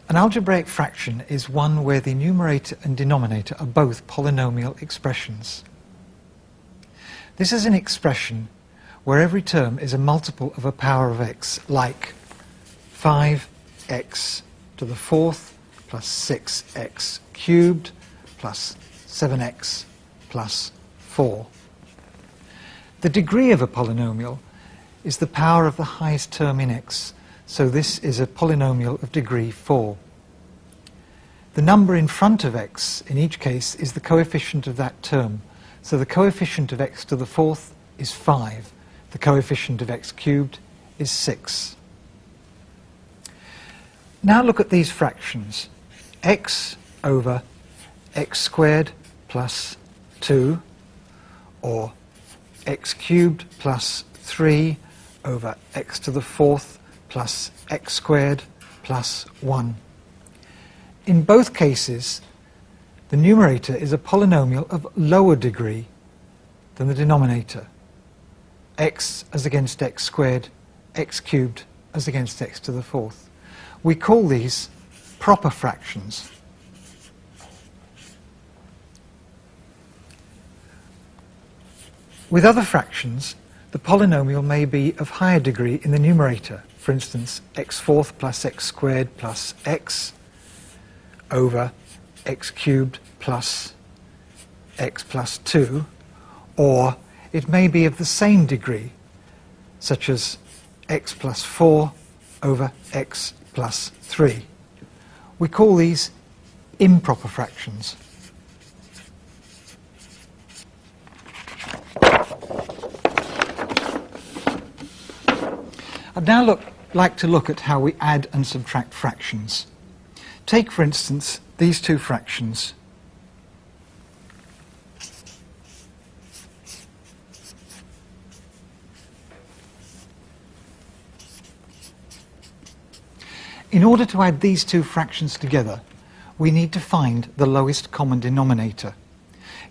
An algebraic fraction is one where the numerator and denominator are both polynomial expressions. This is an expression where every term is a multiple of a power of x, like 5x to the fourth plus 6x cubed plus 7x plus 4. The degree of a polynomial is the power of the highest term in x, so this is a polynomial of degree 4. The number in front of x in each case is the coefficient of that term, so the coefficient of x to the fourth is 5, the coefficient of x cubed is 6. Now look at these fractions. X over x squared plus 2, or x cubed plus 3 over x to the fourth plus x squared plus 1. In both cases, the numerator is a polynomial of lower degree than the denominator. X as against x squared, x cubed as against x to the fourth. We call these proper fractions. With other fractions, the polynomial may be of higher degree in the numerator. For instance, x fourth plus x squared plus x over x cubed plus x plus 2, or it may be of the same degree, such as x plus 4 over x plus 3. We call these improper fractions. I'd now like to look at how we add and subtract fractions. Take, for instance, these two fractions. In order to add these two fractions together, we need to find the lowest common denominator.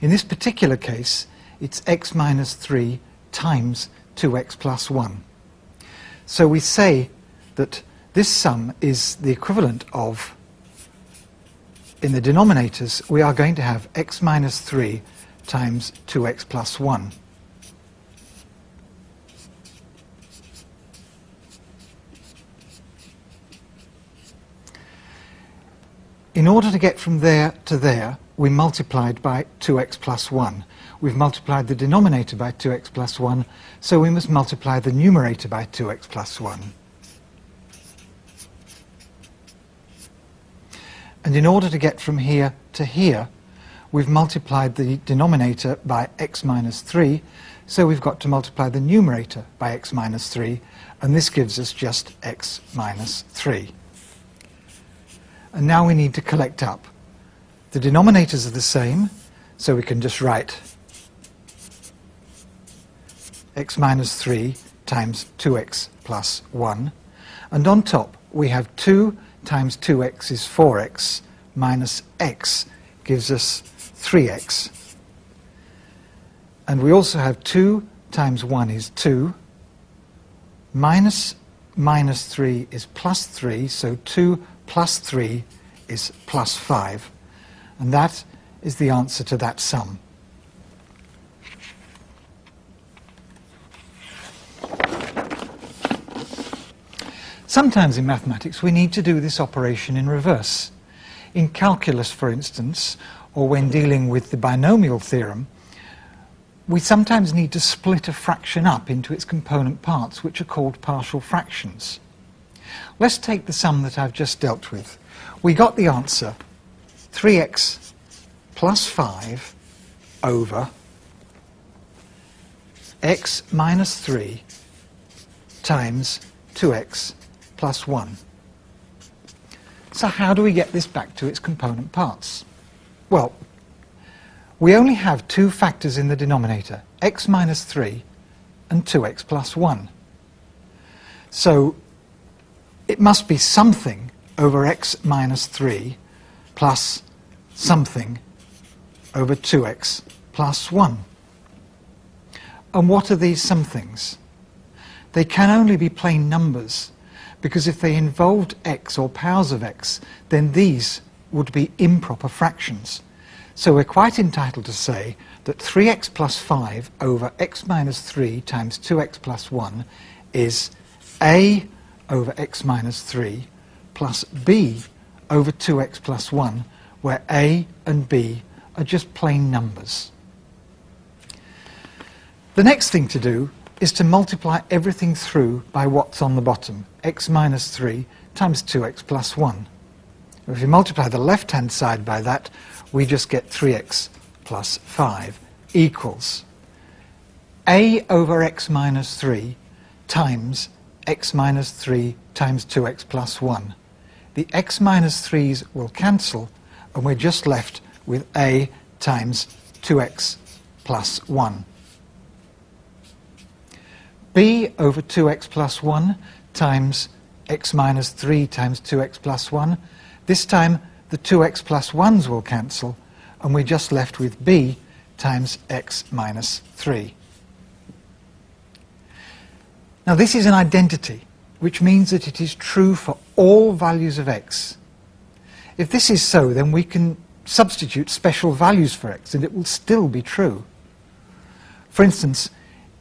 In this particular case, it's x minus 3 times 2x plus 1. So we say that this sum is the equivalent of, in the denominators, we are going to have x minus 3 times 2x plus 1. In order to get from there to there, we multiplied by 2x plus 1. We've multiplied the denominator by 2x plus 1, so we must multiply the numerator by 2x plus 1. And in order to get from here to here, we've multiplied the denominator by x minus 3, so we've got to multiply the numerator by x minus 3, and this gives us just x minus 3. And now we need to collect up. The denominators are the same, so we can just write x minus 3 times 2x plus 1. And on top, we have 2 times 2x is 4x, minus x gives us 3x. And we also have 2 times 1 is 2, minus 3 is plus 3, so 2 plus 3 is plus 5. And that is the answer to that sum. Sometimes in mathematics we need to do this operation in reverse. In calculus, for instance, or when dealing with the binomial theorem, we sometimes need to split a fraction up into its component parts, which are called partial fractions. Let's take the sum that I've just dealt with. We got the answer 3x plus 5 over x minus 3 times 2x plus 1. So how do we get this back to its component parts? Well, we only have two factors in the denominator, x minus 3 and 2x plus 1. So it must be something over x minus 3 plus something over 2x plus 1. And what are these somethings? They can only be plain numbers, because if they involved x or powers of x, then these would be improper fractions. So we're quite entitled to say that 3x plus 5 over x minus 3 times 2x plus 1 is a over x minus 3 plus b over 2x plus 1, where a and b are just plain numbers. The next thing to do is to multiply everything through by what's on the bottom, x minus 3 times 2x plus 1. If you multiply the left-hand side by that, we just get 3x plus 5 equals a over x minus 3 times x minus 3 times 2x plus 1. The x minus 3's will cancel, and we're just left with a times 2x plus 1. b over 2x plus 1 times x minus 3 times 2x plus 1. This time the 2x plus 1's will cancel, and we're just left with b times x minus 3. Now this is an identity, which means that it is true for all values of x. If this is so, then we can substitute special values for x, and it will still be true. For instance,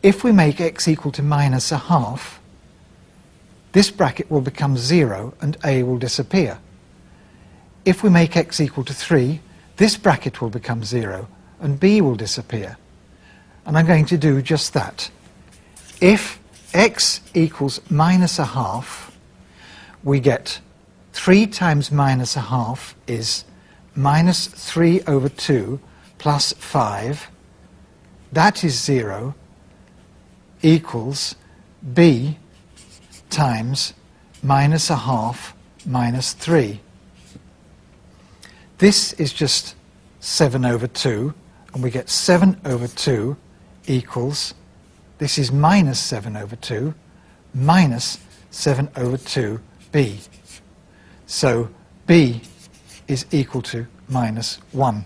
if we make x equal to minus a half, this bracket will become 0 and a will disappear. If we make x equal to 3, this bracket will become 0 and b will disappear. And I'm going to do just that. If x equals minus a half, we get 3 times minus a half is minus 3 over 2 plus 5. That is 0 equals b times minus a half minus 3. This is just 7 over 2, and we get 7 over 2 equals, this is minus 7 over 2, minus 7 over 2b. So b is equal to minus 1.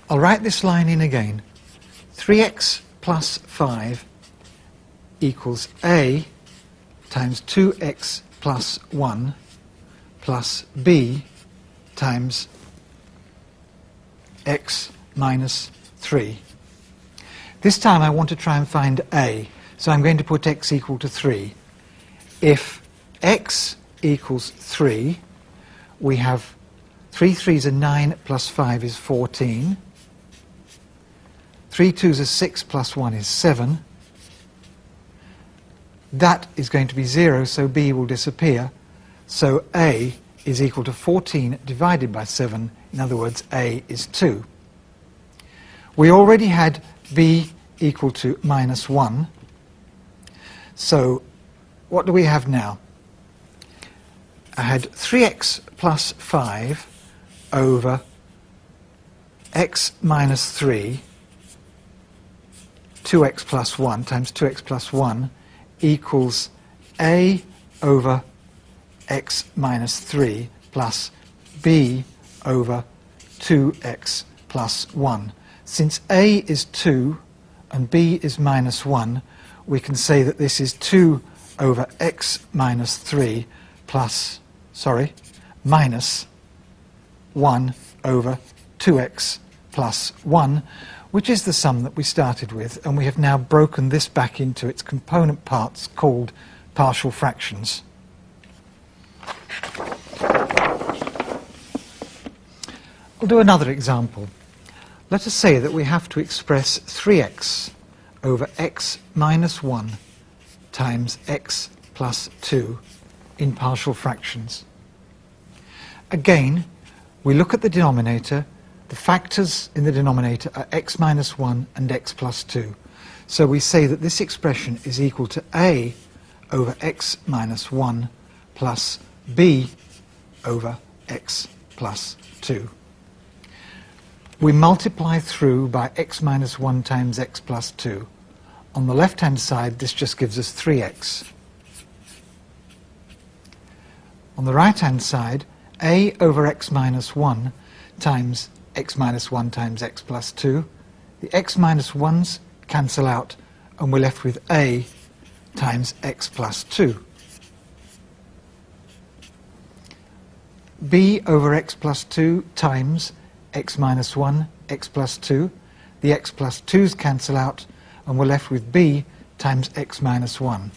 I'll write this line in again. 3x plus 5 equals a times 2x plus 1 plus b times x minus 3. This time I want to try and find a, so I'm going to put x equal to 3. If x equals 3, we have 3 3's are 9 plus 5 is 14. 3 2's are 6 plus 1 is 7. That is going to be 0, so b will disappear. So a is equal to 14 divided by 7. In other words, a is 2. We already had b equal to minus 1. So what do we have now? I had 3x plus 5 over x minus 3, 2x plus 1 times 2x plus 1 equals a over x minus 3 plus b over 2x plus 1. Since a is 2 and b is minus 1, we can say that this is 2 over x minus 3 plus, minus 1 over 2x plus 1, which is the sum that we started with, and we have now broken this back into its component parts called partial fractions. We'll do another example. Let us say that we have to express 3x over x minus 1 times x plus 2 in partial fractions. Again, we look at the denominator. The factors in the denominator are x minus 1 and x plus 2. So we say that this expression is equal to a over x minus 1 plus b over x plus 2. We multiply through by x minus 1 times x plus 2. On the left-hand side, this just gives us 3x. On the right-hand side, a over x minus 1 times x minus 1 times x plus 2. The x minus 1's cancel out, and we're left with a times x plus 2. b over x plus 2 times x minus 1, x plus 2. The x plus 2's cancel out, and we're left with b times x minus 1.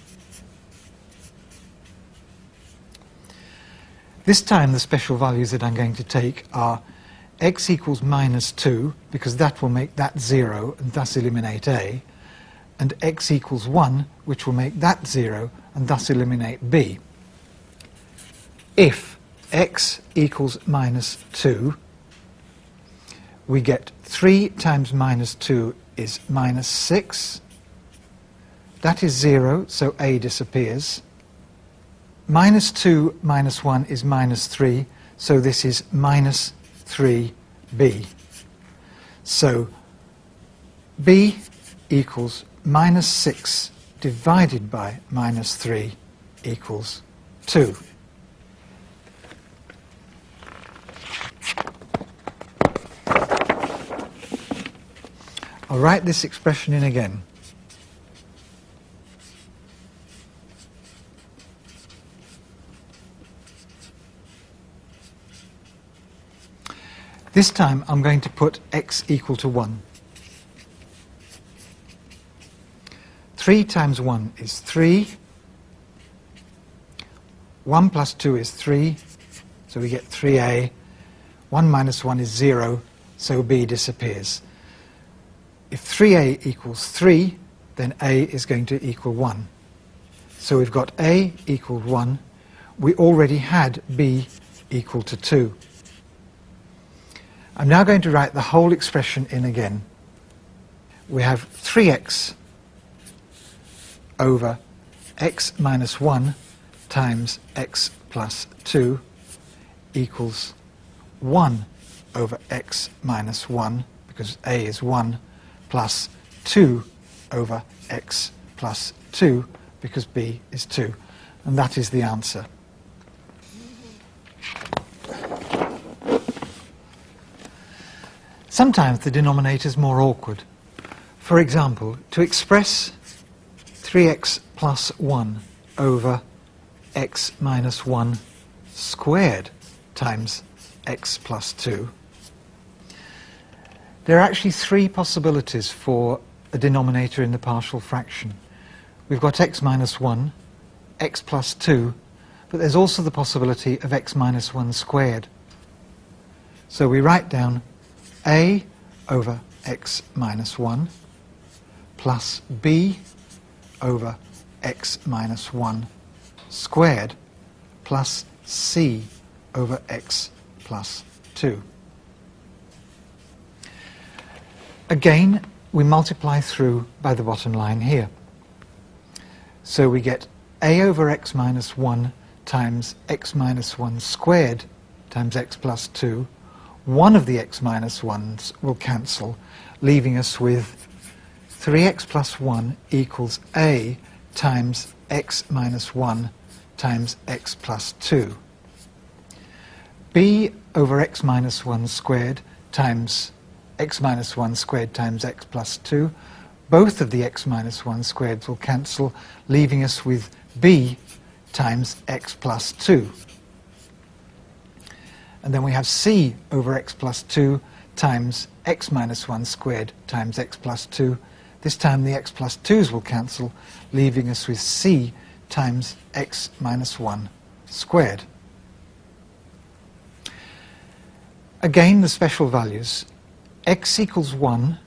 This time the special values that I'm going to take are x equals minus 2, because that will make that 0 and thus eliminate a, and x equals 1, which will make that 0 and thus eliminate b. If x equals minus 2, we get 3 times minus 2 is minus 6. That is 0, so a disappears. Minus 2 minus 1 is minus 3, so this is minus 3b. So b equals minus 6 divided by minus 3 equals 2. I'll write this expression in again. This time I'm going to put x equal to 1. 3 times 1 is 3. 1 plus 2 is 3, so we get 3a. 1 minus 1 is 0, so b disappears. If 3a equals 3, then a is going to equal 1. So we've got a equal 1. We already had b equal to 2. I'm now going to write the whole expression in again. We have 3x over x minus 1 times x plus 2 equals 1 over x minus 1, because a is 1, plus 2 over x plus 2, because b is 2. And that is the answer. Sometimes the denominator is more awkward. For example, to express 3x plus 1 over x minus 1 squared times x plus 2, there are actually 3 possibilities for a denominator in the partial fraction. We've got x minus 1, x plus 2, but there's also the possibility of x minus 1 squared. So we write down a over x minus 1 plus b over x minus 1 squared plus c over x plus 2. Again, we multiply through by the bottom line here. So we get a over x minus 1 times x minus 1 squared times x plus 2. One of the x minus 1's will cancel, leaving us with 3x plus 1 equals a times x minus 1 times x plus 2. b over x minus 1 squared times x minus 1 squared times x plus 2. Both of the x minus 1 squareds will cancel, leaving us with b times x plus 2. And then we have c over x plus 2 times x minus 1 squared times x plus 2. This time the x plus 2's will cancel, leaving us with c times x minus 1 squared. Again, the special values. X equals 1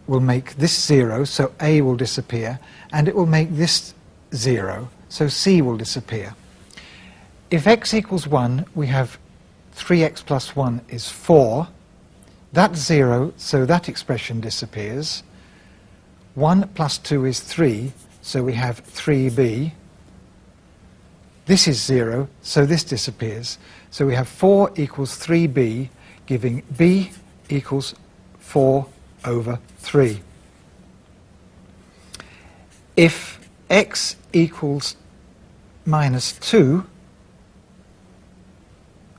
will make this 0, so a will disappear, and it will make this 0, so c will disappear. If x equals 1, we have 3x plus 1 is 4. That's 0, so that expression disappears. 1 plus 2 is 3, so we have 3b. This is 0, so this disappears. So we have 4 equals 3b, giving b equals 4 over 3. If x equals minus 2,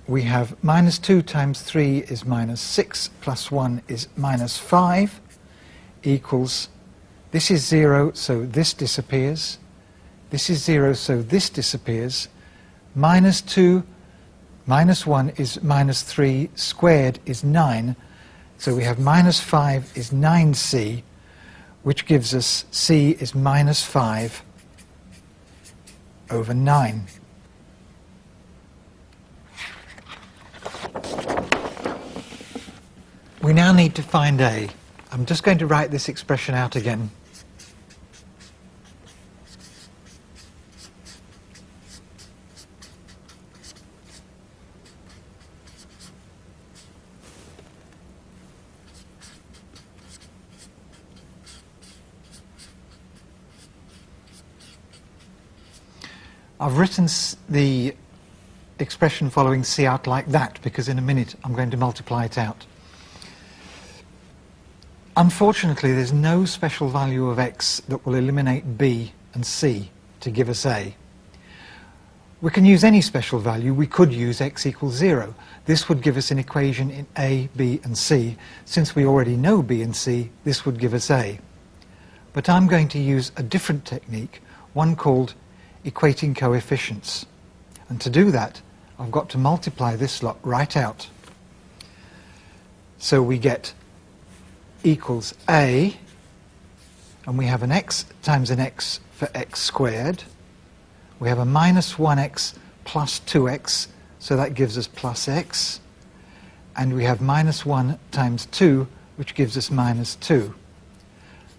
we have minus 2 times 3 is minus 6, plus 1 is minus 5, equals This is 0, so this disappears. This is 0, so this disappears. Minus 2 minus 1 is minus 3, squared is 9. So we have minus 5 is 9c, which gives us c is minus 5 over 9. We now need to find a. I'm just going to write this expression out again. I've written the expression following C out like that because in a minute I'm going to multiply it out. Unfortunately, there's no special value of x that will eliminate b and c to give us a. We can use any special value. We could use x equals 0. This would give us an equation in a, b and c. Since we already know b and c, this would give us a. But I'm going to use a different technique, one called equating coefficients. And to do that, I've got to multiply this lot right out. So we get equals a, and we have an x times an x for x squared. We have a minus 1x plus 2x, so that gives us plus x. And we have minus 1 times 2, which gives us minus 2.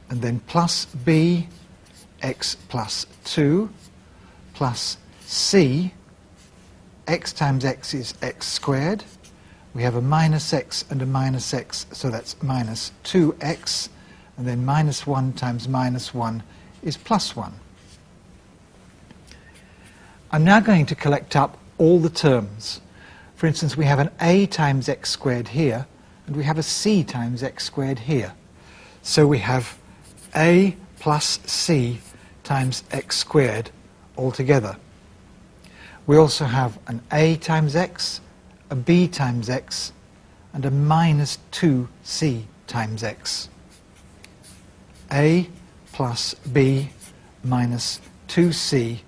And then plus b, x plus 2, plus c, x times x is x squared. We have a minus x and a minus x, so that's minus 2x. And then minus 1 times minus 1 is plus 1. I'm now going to collect up all the terms. For instance, we have an a times x squared here, and we have a c times x squared here. So we have a plus c times x squared altogether. We also have an a times x, a b times x, and a minus 2c times x. A plus b minus 2c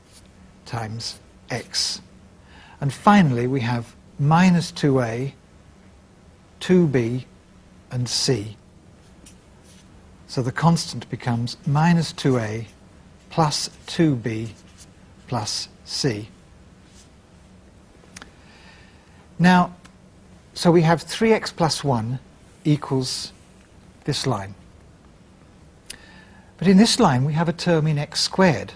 times x. And finally we have minus 2a, 2b, and c. So the constant becomes minus 2a plus 2b plus c. Now, so we have 3x plus 1 equals this line. But in this line we have a term in x squared.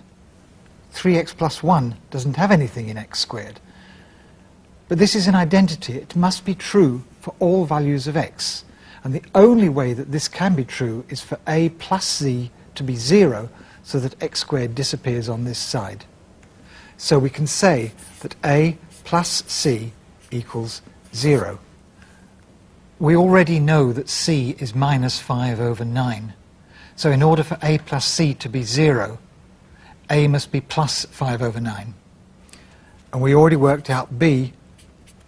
3x plus 1 doesn't have anything in x squared. But this is an identity. It must be true for all values of x. And the only way that this can be true is for a plus c to be 0, so that x squared disappears on this side. So we can say that a plus c equals 0. We already know that c is minus 5 over 9. So in order for a plus c to be 0, a must be plus 5 over 9. And we already worked out b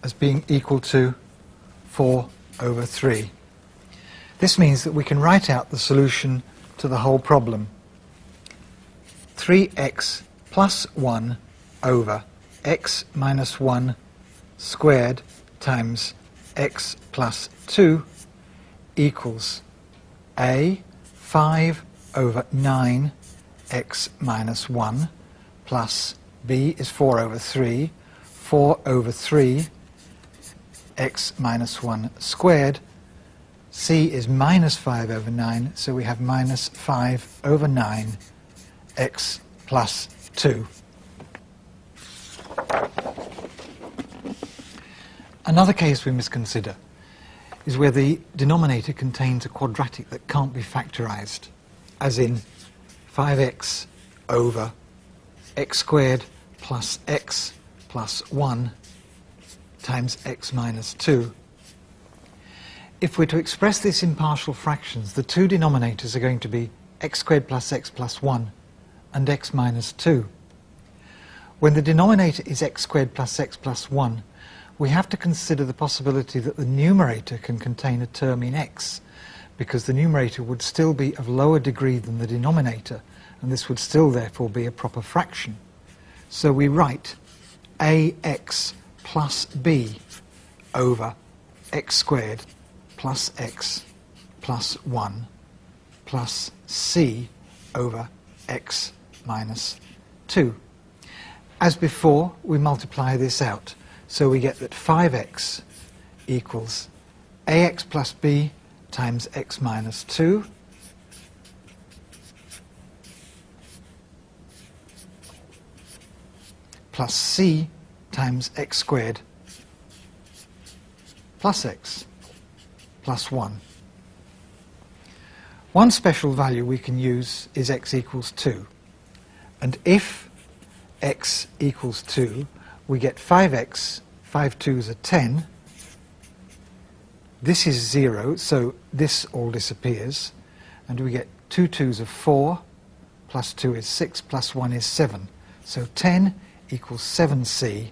as being equal to 4 over 3. This means that we can write out the solution to the whole problem. 3x plus 1 over x minus 1 squared times x plus 2 equals a 5 over 9 x minus 1 plus b is 4 over 3, 4 over 3 x minus 1 squared. C is minus 5 over 9, so we have minus 5 over 9 x plus 2. Another case we must consider is where the denominator contains a quadratic that can't be factorized, as in 5x over x squared plus x plus 1 times x minus 2. If we're to express this in partial fractions, the two denominators are going to be x squared plus x plus 1 and x minus 2. When the denominator is x squared plus x plus 1, we have to consider the possibility that the numerator can contain a term in x, because the numerator would still be of lower degree than the denominator, and this would still therefore be a proper fraction. So we write ax plus b over x squared plus x plus 1 plus c over x minus 2. As before, we multiply this out, so we get that 5x equals ax plus b times x minus 2 plus c times x squared plus x plus 1. One special value we can use is x equals 2. And if x equals 2, we get 5x, 5 2s are 10. This is 0, so this all disappears. And we get 2 2s are 4, plus 2 is 6, plus 1 is 7. So 10 equals 7c,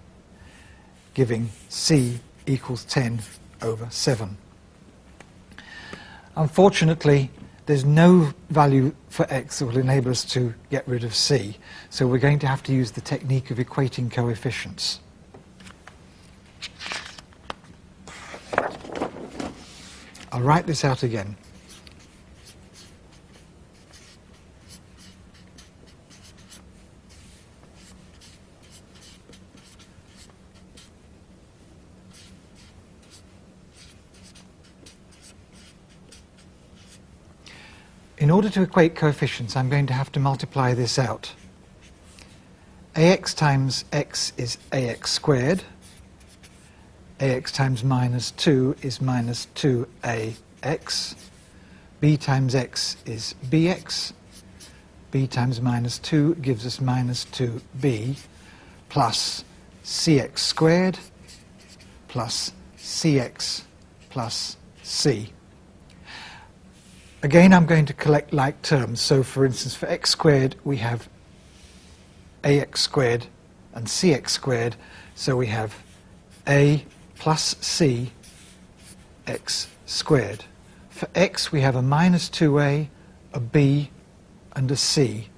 giving c equals 10 over 7. Unfortunately, there's no value for x that will enable us to get rid of c, so we're going to have to use the technique of equating coefficients. I'll write this out again. In order to equate coefficients, I'm going to have to multiply this out. Ax times x is ax squared. Ax times minus 2 is minus 2ax. B times x is bx. B times minus 2 gives us minus 2b, plus cx squared plus cx plus c. Again, I'm going to collect like terms. So, for instance, for x squared, we have ax squared and cx squared. So we have a plus c x squared. For x, we have a minus 2a, a b, and a c.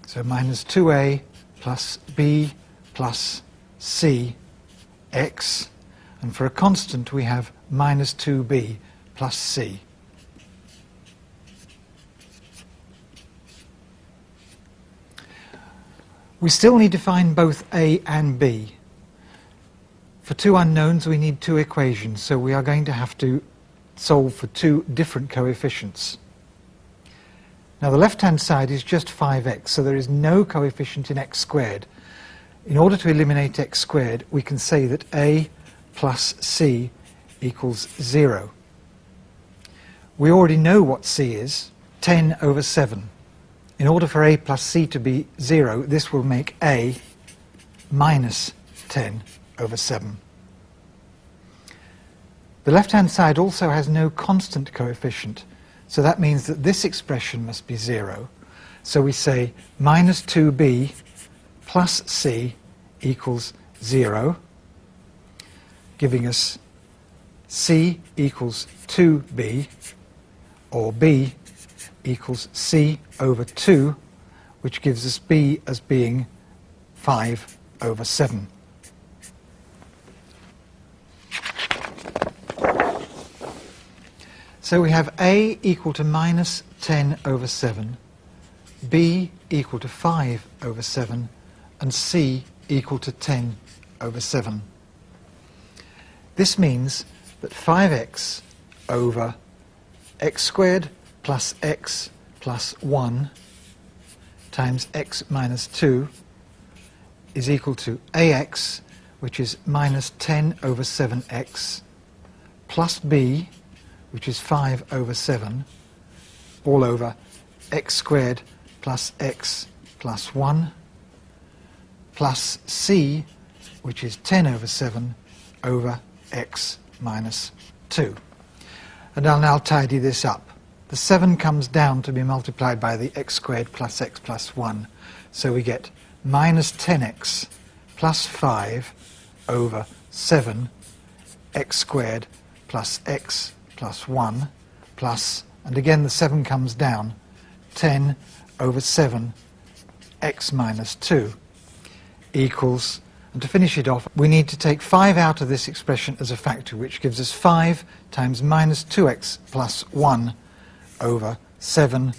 So minus 2a plus b plus c x. And for a constant, we have minus 2b plus c. We still need to find both a and b. For two unknowns, we need two equations, so we are going to have to solve for two different coefficients. Now the left-hand side is just 5x, so there is no coefficient in x squared. In order to eliminate x squared, we can say that a plus c equals 0. We already know what c is, 10 over 7. In order for a plus c to be 0, this will make a minus 10 over 7. The left-hand side also has no constant coefficient, so that means that this expression must be 0. So we say minus 2b plus c equals 0, giving us c equals 2b, or b equals c over 2, which gives us b as being 5 over 7. So we have a equal to minus 10 over 7, b equal to 5 over 7, and c equal to 10 over 7. This means that 5x over x squared plus x plus 1 times x minus 2 is equal to ax, which is minus 10 over 7x, plus b, which is 5 over 7, all over x squared plus x plus 1, plus c, which is 10 over 7, over x minus 2. And I'll now tidy this up. The 7 comes down to be multiplied by the x squared plus x plus 1. So we get minus 10x plus 5 over 7 x squared plus x plus 1 plus, and again the 7 comes down, 10 over 7 x minus 2 equals, and to finish it off, we need to take 5 out of this expression as a factor, which gives us 5 times minus 2x plus 1 over 7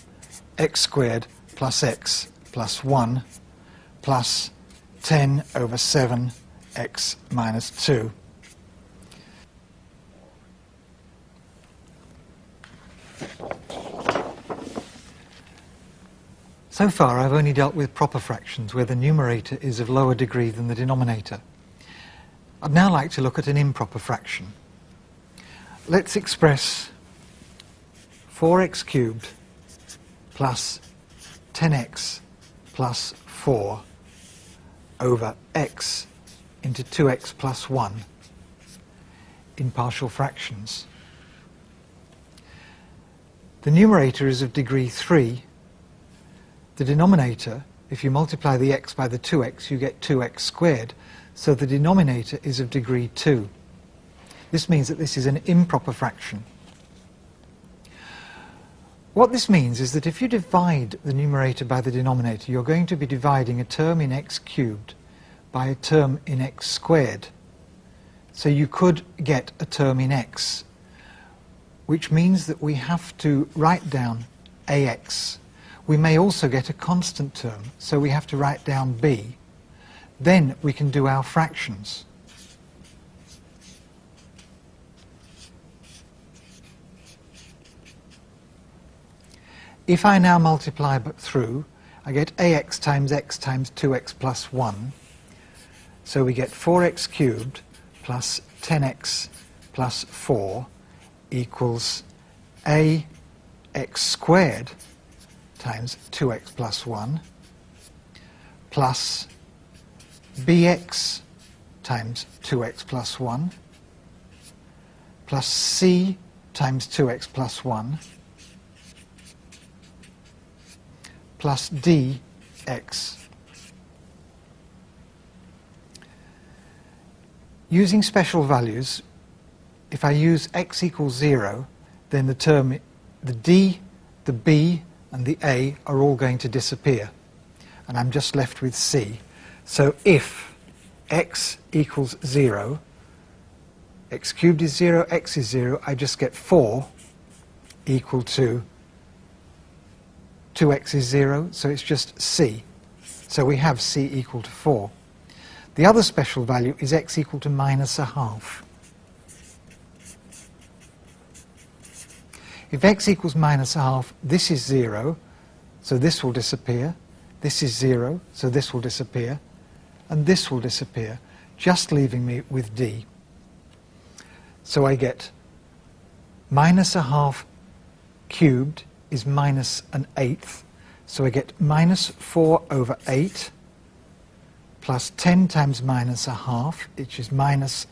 x squared plus x plus 1 plus 10 over 7 x minus 2. So far I've only dealt with proper fractions where the numerator is of lower degree than the denominator. I'd now like to look at an improper fraction. Let's express 4x cubed plus 10x plus 4 over x into 2x plus 1 in partial fractions. The numerator is of degree 3. The denominator, if you multiply the x by the 2x, you get 2x squared. So the denominator is of degree 2. This means that this is an improper fraction. What this means is that if you divide the numerator by the denominator, you're going to be dividing a term in x cubed by a term in x squared. So you could get a term in x, which means that we have to write down ax. We may also get a constant term, so we have to write down b. Then we can do our fractions. If I now multiply through, I get ax times x times 2x plus 1. So we get 4x cubed plus 10x plus 4 equals ax squared times 2x plus 1 plus bx times 2x plus 1 plus c times 2x plus 1 plus dx. Using special values, if I use x equals 0, then the term, the d, the b, and the a are all going to disappear, and I'm just left with c. So if x equals 0, x cubed is 0, x is 0, I just get 4 equal to 2x is 0, so it's just c. So we have c equal to 4. The other special value is x equal to minus a half. If x equals minus a half, this is 0, so this will disappear. This is 0, so this will disappear. And this will disappear, just leaving me with d. So I get minus a half cubed is minus an eighth. So I get minus 4 over 8 plus 10 times minus a half, which is minus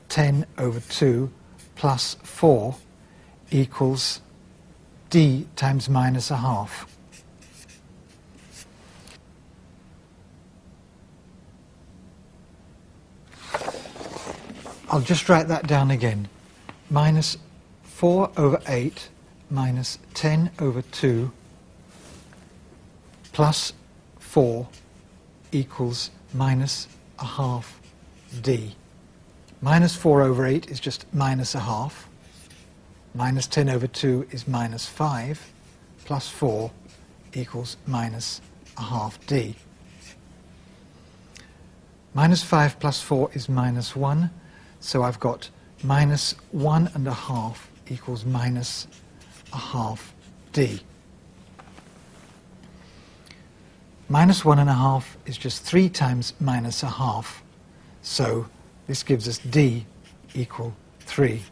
10 over 2 plus 4 equals d times minus a half. I'll just write that down again. Minus 4 over 8 minus 10 over 2 plus 4 equals minus a half d. Minus 4 over 8 is just minus a half. Minus 10 over 2 is minus 5, plus 4 equals minus a half d. Minus 5 plus 4 is minus 1, so I've got minus 1 and a half equals minus a half d. Minus 1 and a half is just 3 times minus a half, so this gives us d equal 3.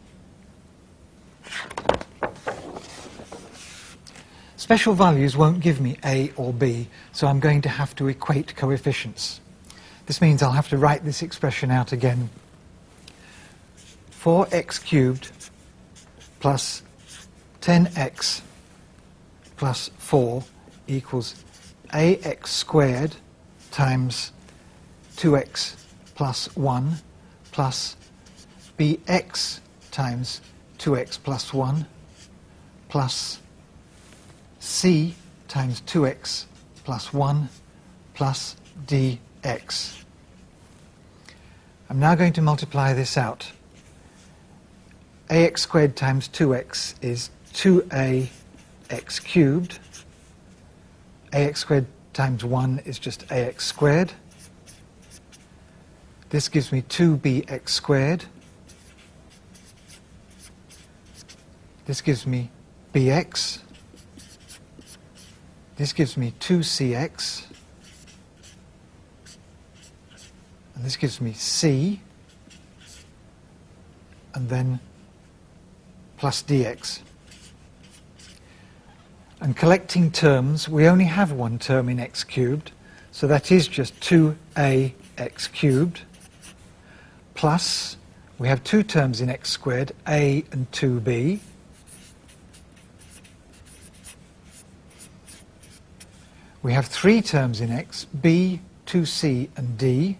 Special values won't give me a or b, so I'm going to have to equate coefficients. This means I'll have to write this expression out again. 4x cubed plus 10x plus 4 equals ax squared times 2x plus 1 plus bx times 2x plus 1 plus c times 2x plus 1 plus dx. I'm now going to multiply this out. Ax squared times 2x is 2ax cubed. Ax squared times 1 is just ax squared. This gives me 2bx squared. This gives me bx. This gives me 2cx. And this gives me c. And then plus dx. And collecting terms, we only have one term in x cubed, so that is just 2ax cubed, plus we have two terms in x squared, a and 2b, we have three terms in x, b, 2c and d,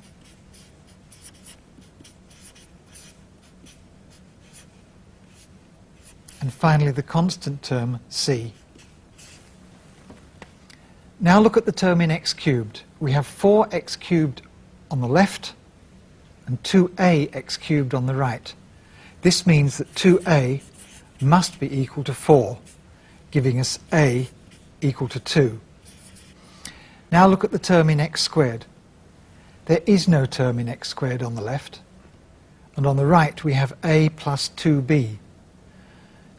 and finally the constant term c. Now look at the term in x cubed. We have 4x cubed on the left and 2ax cubed on the right. This means that 2a must be equal to 4, giving us a equal to 2. Now look at the term in x squared. There is no term in x squared on the left, and on the right we have a plus 2b.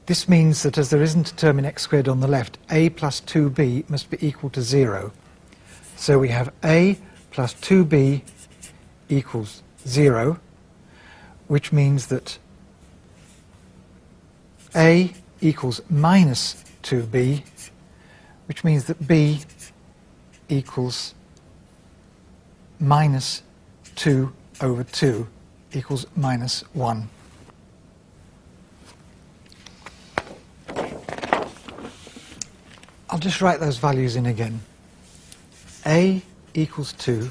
This means that as there isn't a term in x squared on the left, a plus 2b must be equal to 0. So we have a plus 2b equals 0, which means that a equals minus 2b, which means that b equals minus 2 over 2 equals minus 1. I'll just write those values in again. A equals 2,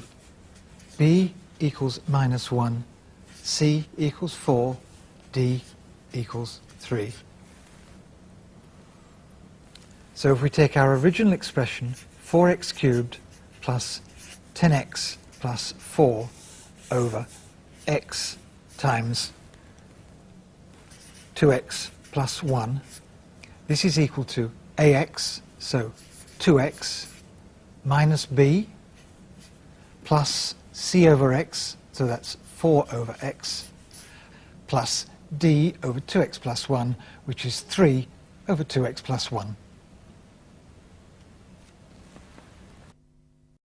B equals minus 1, C equals 4, D equals 3. So if we take our original expression, 4x cubed plus 10x plus 4 over x times 2x plus 1, this is equal to ax, so 2x minus b plus c over x, so that's 4 over x, plus d over 2x plus 1, which is 3 over 2x plus 1.